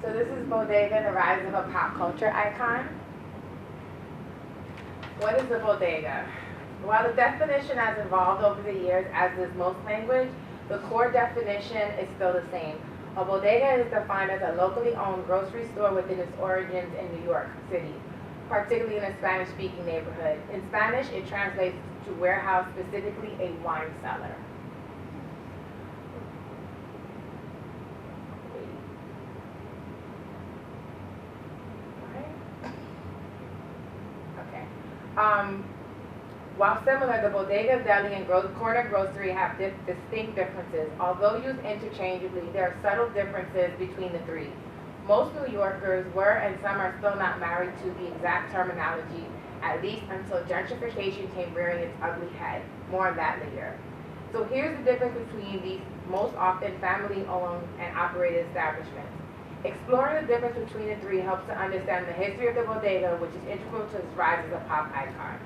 So this is Bodega, the rise of a pop culture icon. What is a bodega? While the definition has evolved over the years, as is most language, the core definition is still the same. A bodega is defined as a locally owned grocery store within its origins in New York City, particularly in a Spanish-speaking neighborhood. In Spanish, it translates to warehouse, specifically a wine cellar. While similar, the bodega, deli, and corner grocery have distinct differences. Although used interchangeably, there are subtle differences between the three. Most New Yorkers were, and some are still not married to the exact terminology, at least until gentrification came rearing its ugly head. More on that later. So here's the difference between these most often family-owned and operated establishments. Exploring the difference between the three helps to understand the history of the bodega, which is integral to its rise as a pop icon.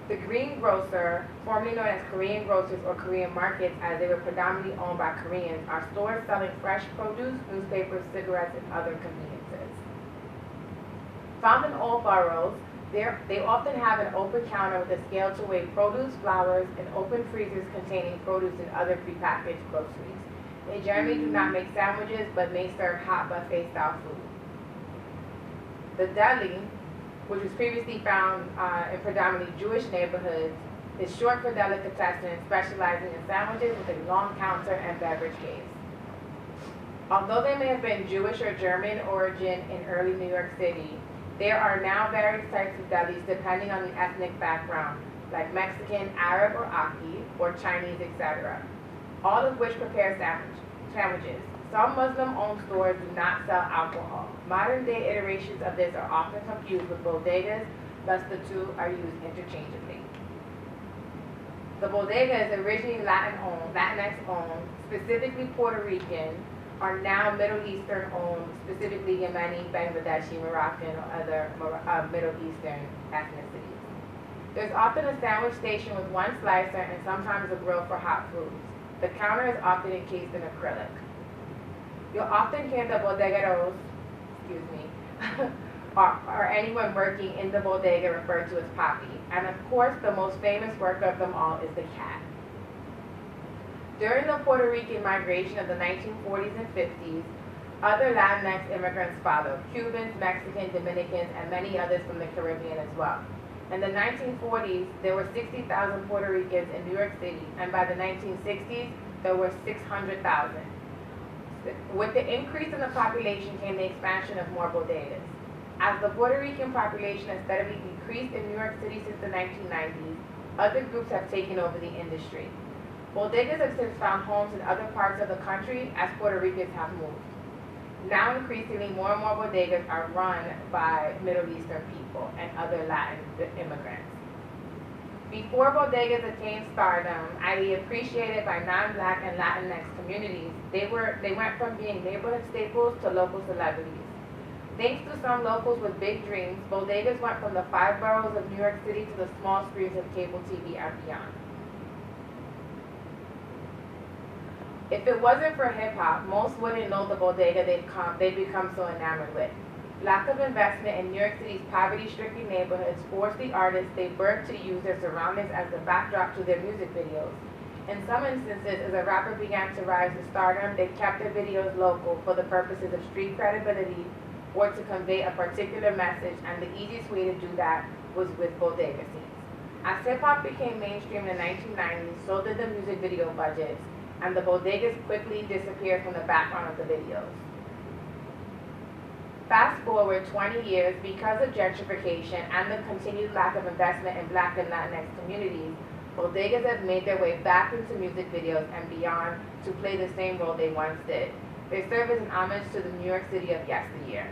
The greengrocer, formerly known as Korean grocers or Korean markets, as they were predominantly owned by Koreans, are stores selling fresh produce, newspapers, cigarettes, and other conveniences. Found in all boroughs, they often have an open counter with a scale to weigh produce, flowers, and open freezers containing produce and other prepackaged groceries. They generally do not make sandwiches, but may serve hot buffet-style food. The deli, which was previously found in predominantly Jewish neighborhoods, is short for delicatessen, specializing in sandwiches with a long counter and beverage case. Although they may have been Jewish or German origin in early New York City, there are now various types of delis depending on the ethnic background, like Mexican, Arab, or Aki, or Chinese, etc., all of which prepare sandwiches. Some Muslim-owned stores do not sell alcohol. Modern-day iterations of this are often confused with bodegas, thus the two are used interchangeably. The bodega is originally Latinx-owned, specifically Puerto Rican, are now Middle Eastern-owned, specifically Yemeni, Bangladeshi, Moroccan, or other Middle Eastern ethnicities. There's often a sandwich station with one slicer and sometimes a grill for hot foods. The counter is often encased in acrylic. You'll often hear the bodegueros, or anyone working in the bodega referred to as papi. And of course, the most famous work of them all is the cat. During the Puerto Rican migration of the 1940s and 50s, other Latinx immigrants followed: Cubans, Mexicans, Dominicans, and many others from the Caribbean as well. In the 1940s, there were 60,000 Puerto Ricans in New York City, and by the 1960s, there were 600,000. With the increase in the population came the expansion of more bodegas. As the Puerto Rican population has steadily decreased in New York City since the 1990s, other groups have taken over the industry. Bodegas have since found homes in other parts of the country as Puerto Ricans have moved. Now increasingly, more and more bodegas are run by Middle Eastern people and other Latin immigrants. Before bodegas attained stardom, i.e. appreciated by non-Black and Latinx communities, they went from being neighborhood staples to local celebrities. Thanks to some locals with big dreams, bodegas went from the 5 boroughs of New York City to the small screens of cable TV and beyond. If it wasn't for hip-hop, most wouldn't know the bodega they've become so enamored with. Lack of investment in New York City's poverty-stricken neighborhoods forced the artists they birthed to use their surroundings as the backdrop to their music videos. In some instances, as a rapper began to rise to stardom, they kept their videos local for the purposes of street credibility or to convey a particular message, and the easiest way to do that was with bodega scenes. As hip-hop became mainstream in the 1990s, so did the music video budgets, and the bodegas quickly disappeared from the background of the videos. Fast forward 20 years, because of gentrification and the continued lack of investment in Black and Latinx communities, bodegas have made their way back into music videos and beyond to play the same role they once did. They serve as an homage to the New York City of yesteryear.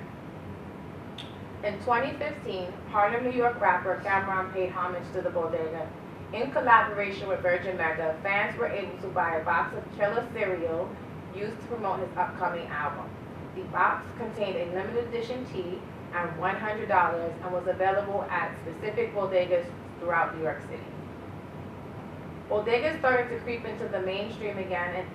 In 2015, Harlem, New York rapper Cameron paid homage to the bodega. In collaboration with Virgin Mega, fans were able to buy a box of Killer cereal used to promote his upcoming album. The box contained a limited edition tee and $100 and was available at specific bodegas throughout New York City. Bodega started to creep into the mainstream again, and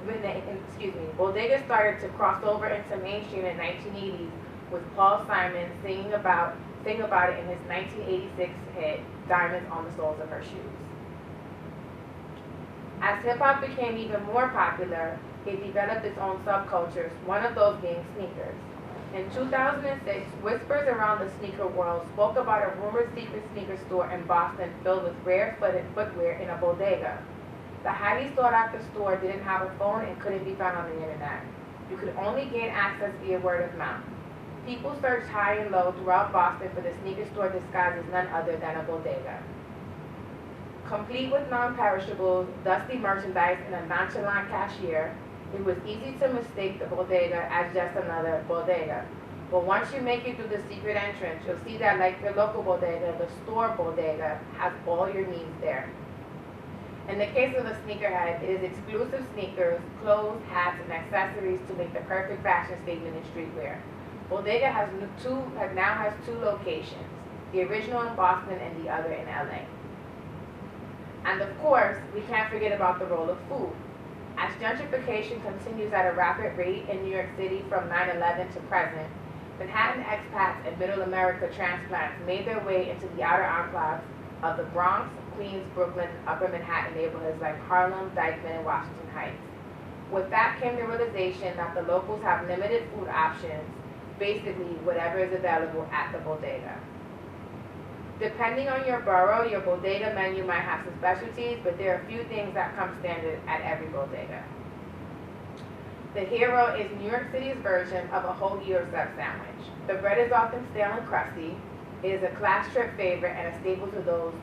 Bodega started to cross over into mainstream in 1980s with Paul Simon singing about it in his 1986 hit "Diamonds on the Soles of Her Shoes." As hip hop became even more popular, it developed its own subcultures, one of those being sneakers. In 2006, whispers around the sneaker world spoke about a rumored secret sneaker store in Boston filled with rare footwear in a bodega. The highly sought after store didn't have a phone and couldn't be found on the internet. You could only gain access via word of mouth. People searched high and low throughout Boston for the sneaker store disguised as none other than a bodega. Complete with non-perishables, dusty merchandise, and a nonchalant cashier, it was easy to mistake the bodega as just another bodega. But once you make it through the secret entrance, you'll see that like your local bodega, the store bodega has all your needs there. In the case of the sneakerhead, it is exclusive sneakers, clothes, hats, and accessories to make the perfect fashion statement in streetwear. Bodega now has two locations, the original in Boston and the other in LA. And of course, we can't forget about the role of food. As gentrification continues at a rapid rate in New York City from 9/11 to present, Manhattan expats and Middle America transplants made their way into the outer enclaves of the Bronx, Queens, Brooklyn, and Upper Manhattan neighborhoods like Harlem, Dyckman, and Washington Heights. With that came the realization that the locals have limited food options, basically whatever is available at the bodega. Depending on your borough, your bodega menu might have some specialties, but there are a few things that come standard at every bodega. The hero is New York City's version of a hoagie or sub sandwich. The bread is often stale and crusty. It is a class trip favorite and a staple to those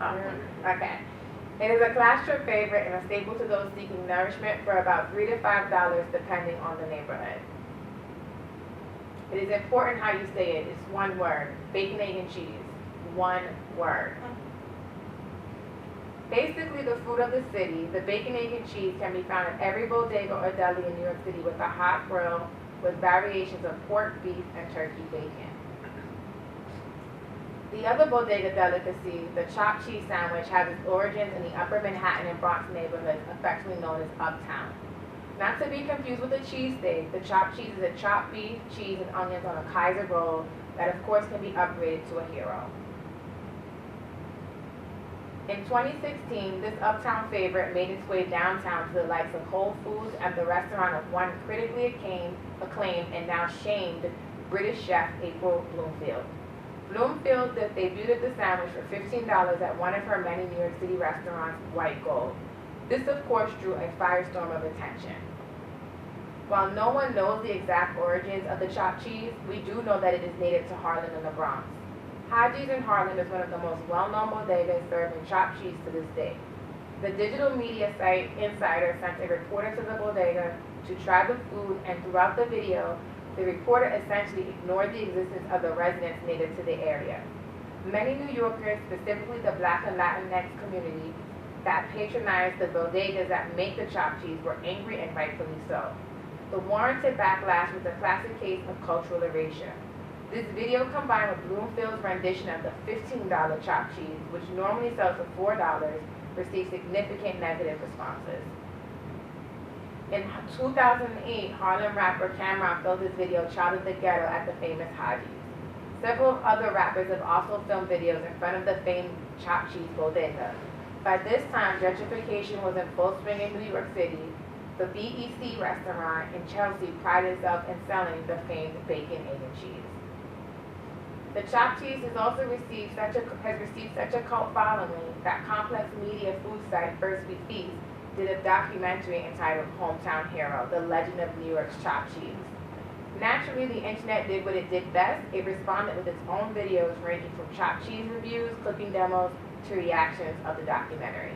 okay. It is a class trip favorite and a staple to those seeking nourishment for about $3 to $5 depending on the neighborhood. It is important how you say it. It's one word. Bacon, egg, and cheese. One word. Basically, the food of the city, the bacon, egg, and cheese can be found at every bodega or deli in New York City with a hot grill with variations of pork, beef, and turkey bacon. The other bodega delicacy, the chopped cheese sandwich, has its origins in the Upper Manhattan and Bronx neighborhoods, affectionately known as Uptown. Not to be confused with a cheesesteak, the chopped cheese is a chopped beef, cheese, and onions on a Kaiser roll that of course can be upgraded to a hero. In 2016, this Uptown favorite made its way downtown to the likes of Whole Foods and the restaurant of one critically acclaimed and now shamed British chef April Bloomfield. Bloomfield debuted the sandwich for $15 at one of her many New York City restaurants, White Gold. This, of course, drew a firestorm of attention. While no one knows the exact origins of the chopped cheese, we do know that it is native to Harlem and the Bronx. Haji's in Harlem is one of the most well-known bodegas serving chopped cheese to this day. The digital media site Insider sent a reporter to the bodega to try the food, and throughout the video, the reporter essentially ignored the existence of the residents native to the area. Many New Yorkers, specifically the Black and Latinx community that patronize the bodegas that make the chopped cheese, were angry, and rightfully so. The warranted backlash was a classic case of cultural erasure. This video, combined with Bloomfield's rendition of the $15 chopped cheese, which normally sells for $4, received significant negative responses. In 2008, Harlem rapper Cameron filmed his video "Child of the Ghetto" at the famous Haji's. Several other rappers have also filmed videos in front of the famed chopped cheese bodega. By this time, gentrification was in full swing in New York City. The BEC restaurant in Chelsea prided itself in selling the famed bacon, egg, and cheese. The chopped cheese has also received such a cult following that complex media food site First We Feast did a documentary entitled Hometown Hero, The Legend of New York's Chopped Cheese. Naturally, the internet did what it did best. It responded with its own videos ranging from chopped cheese reviews, cooking demos, to reactions of the documentary.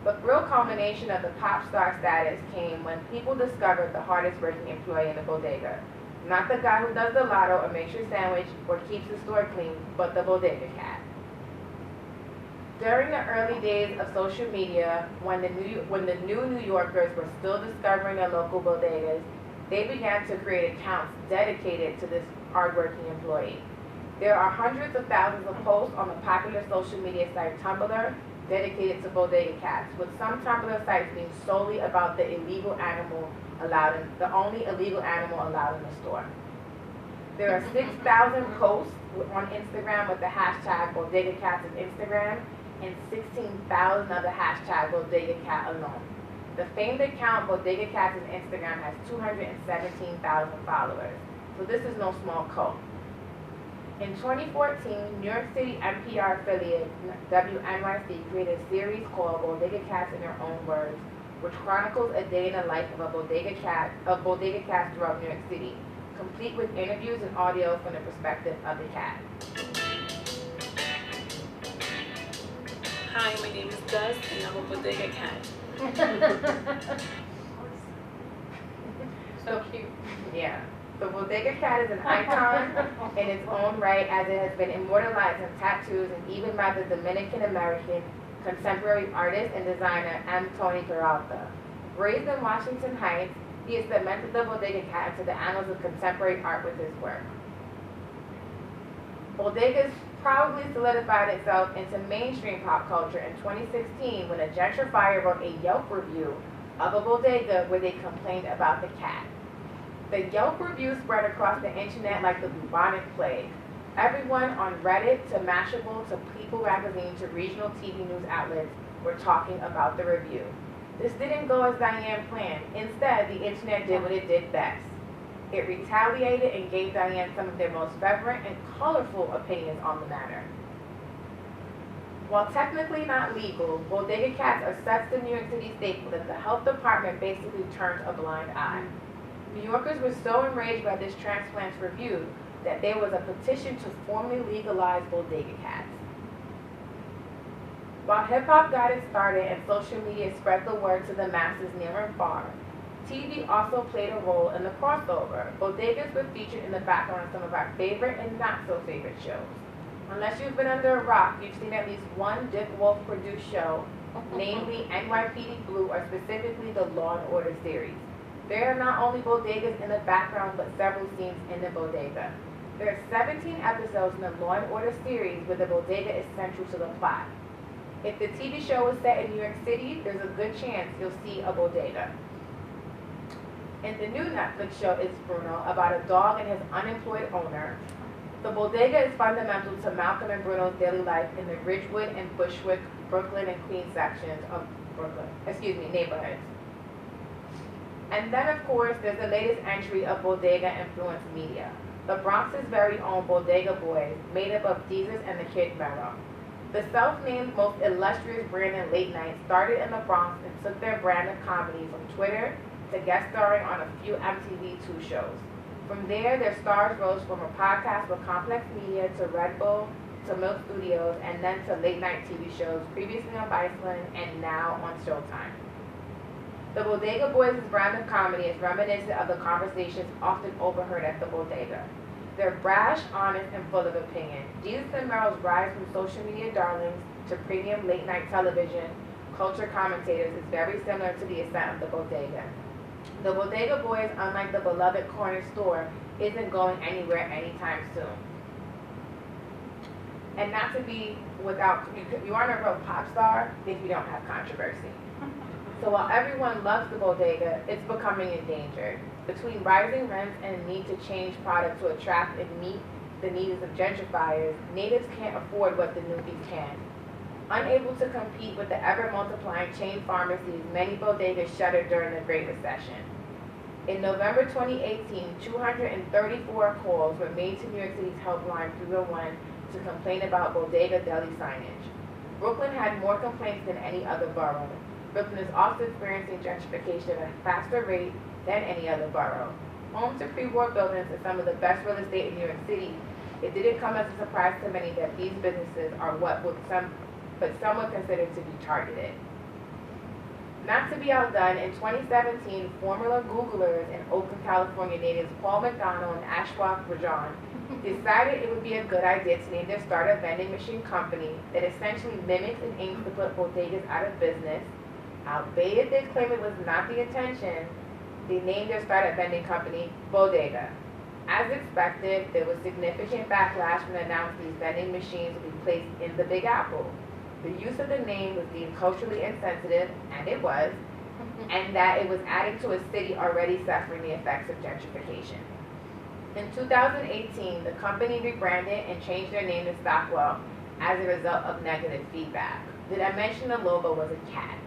The real culmination of the pop star status came when people discovered the hardest working employee in the bodega. Not the guy who does the lotto or makes your sandwich or keeps the store clean, but the bodega cat. During the early days of social media, when the new New Yorkers were still discovering their local bodegas, they began to create accounts dedicated to this hardworking employee. There are hundreds of thousands of posts on the popular social media site Tumblr dedicated to bodega cats, with some Tumblr sites being solely about the only illegal animal allowed in the store. There are 6,000 posts on Instagram with the hashtag Bodega Cats on Instagram and 16,000 of the hashtag Bodega Cat alone. The famed account Bodega Cats on Instagram has 217,000 followers, so this is no small cult. In 2014, New York City NPR affiliate WNYC created a series called Bodega Cats in Their Own Words, which chronicles a day in the life of bodega cats throughout New York City, complete with interviews and audio from the perspective of the cat. Hi, my name is Gus, and I'm a bodega cat. So cute. Yeah. The bodega cat is an icon in its own right, as it has been immortalized in tattoos and even by the Dominican-American contemporary artist and designer M. Tony Peralta. Raised in Washington Heights, he has cemented the bodega cat into the annals of contemporary art with his work. Bodega's probably solidified itself into mainstream pop culture in 2016 when a gentrifier wrote a Yelp review of a bodega where they complained about the cat. The Yelp review spread across the internet like the bubonic plague. Everyone on Reddit to Mashable to People magazine to regional TV news outlets were talking about the review. This didn't go as Diane planned. Instead, the internet did what it did best. It retaliated and gave Diane some of their most fervent and colorful opinions on the matter. While technically not legal, bodega cats are such the New York City staple that the health department basically turned a blind eye. New Yorkers were so enraged by this transplant's review that there was a petition to formally legalize bodega cats. While hip-hop got it started and social media spread the word to the masses near and far, TV also played a role in the crossover. Bodegas were featured in the background of some of our favorite and not-so-favorite shows. Unless you've been under a rock, you've seen at least one Dick Wolf-produced show, namely NYPD Blue, or specifically the Law & Order series. There are not only bodegas in the background, but several scenes in the bodega. There are 17 episodes in the Law & Order series where the bodega is central to the plot. If the TV show is set in New York City, there's a good chance you'll see a bodega. And the new Netflix show is Bruno, about a dog and his unemployed owner. The bodega is fundamental to Malcolm and Bruno's daily life in the Ridgewood and Bushwick, Brooklyn and Queens sections of neighborhoods. And then, of course, there's the latest entry of bodega influenced media. The Bronx's very own Bodega Boys, made up of Jesus and the Kid Mero. The self-named most illustrious brand in late night started in the Bronx and took their brand of comedy from Twitter to guest starring on a few MTV2 shows. From there, their stars rose from a podcast with Complex Media to Red Bull to Milk Studios and then to late night TV shows, previously on Viceland and now on Showtime. The Bodega Boys' brand of comedy is reminiscent of the conversations often overheard at the bodega. They're brash, honest, and full of opinion. Jesus and Meryl's rise from social media darlings to premium late-night television culture commentators is very similar to the ascent of the bodega. The Bodega Boys, unlike the beloved corner store, isn't going anywhere anytime soon. And not to be without, you aren't a real pop star if you don't have controversy. So while everyone loves the bodega, it's becoming endangered. Between rising rents and a need to change product to attract and meet the needs of gentrifiers, natives can't afford what the newbies can. Unable to compete with the ever-multiplying chain pharmacies, many bodegas shuttered during the Great Recession. In November 2018, 234 calls were made to New York City's helpline 301 to complain about bodega deli signage. Brooklyn had more complaints than any other borough. Brooklyn is also experiencing gentrification at a faster rate than any other borough. Home to pre-war buildings is some of the best real estate in New York City. It didn't come as a surprise to many that these businesses are some would consider to be targeted. Not to be outdone, in 2017, former Googlers and Oakland, California natives Paul McDonald and Ashwath Rajan decided it would be a good idea to name their startup vending machine company that essentially mimics and aims to put bodegas out of business. Albeit they claim it was not the intention, they named their startup vending company Bodega, As expected, there was significant backlash when announced these vending machines would be placed in the Big Apple. The use of the name was deemed culturally insensitive, and it was, and that it was adding to a city already suffering the effects of gentrification. In 2018, the company rebranded and changed their name to Stockwell as a result of negative feedback. Did I mention the logo was a cat?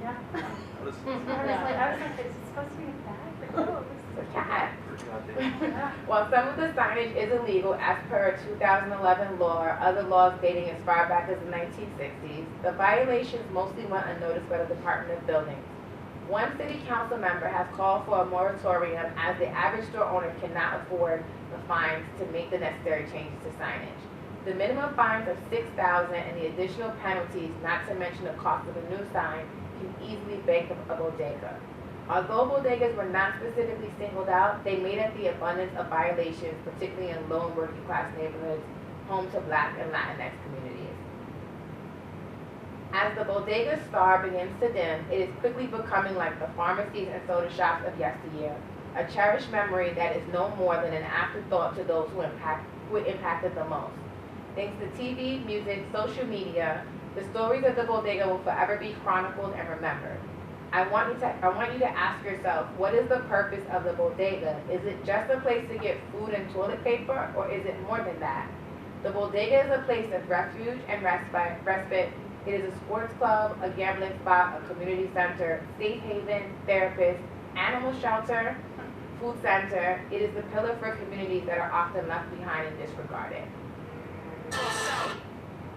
Yeah. I was I was like, is it supposed to be a bag? But no, it It's was a cat. pretty goddamn. While some of the signage is illegal as per a 2011 law or other laws dating as far back as the 1960s, the violations mostly went unnoticed by the Department of Buildings. One city council member has called for a moratorium as the average store owner cannot afford the fines to make the necessary changes to signage. The minimum fines of $6,000 and the additional penalties, not to mention the cost of a new sign, can easily bankrupt a bodega. Although bodegas were not specifically singled out, they made up the abundance of violations, particularly in low and working class neighborhoods, home to Black and Latinx communities. As the bodega star begins to dim, it is quickly becoming like the pharmacies and soda shops of yesteryear, a cherished memory that is no more than an afterthought to those who it impacted the most. Thanks to TV, music, social media, the stories of the bodega will forever be chronicled and remembered. I want you to ask yourself, what is the purpose of the bodega? Is it just a place to get food and toilet paper, or is it more than that? The bodega is a place of refuge and respite. It is a sports club, a gambling spot, a community center, safe haven, therapist, animal shelter, food center. It is the pillar for communities that are often left behind and disregarded.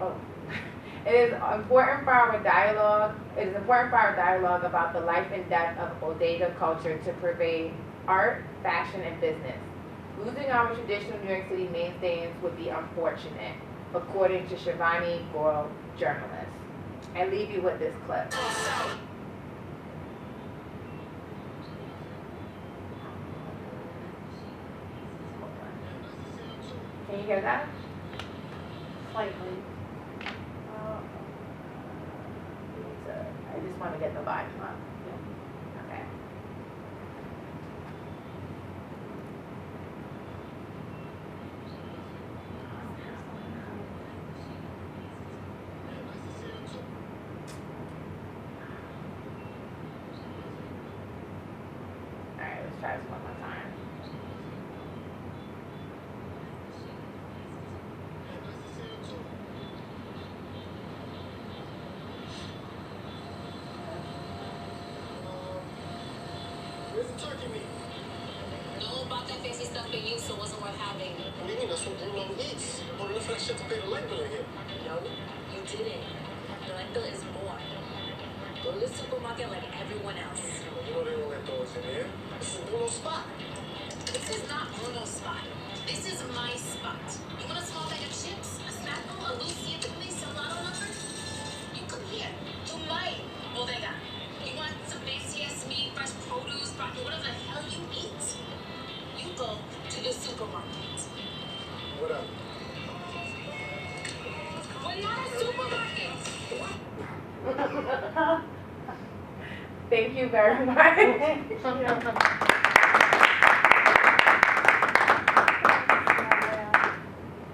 Oh. It is important for our dialogue about the life and death of bodega culture to pervade art, fashion, and business. Losing our traditional New York City mainstays would be unfortunate, according to Shivani Goel, journalist. I leave you with this clip. Can you hear that? slightly. I just want to get the volume up. Okay. All right, let's try this one more time. Where's the turkey meat? No, bought that fancy stuff for you, so it wasn't worth having. What do you mean? That's what Bruno eats. What enough of that shit to pay the light bill in here? No, you didn't. The light bill is more. Go to the supermarket like everyone else. Well, you know they don't let those in here. This is Bruno's spot. This is not Bruno's spot. This is my spot. You want a small bag of chips, a snack bowl, a Lucy at the place, a lotto number? You come here to my bodega. You want some fancy ass meat, fresh produce, broccoli, whatever the hell you eat? You go to the supermarket. Whatever. We're not a supermarket. Thank you very much.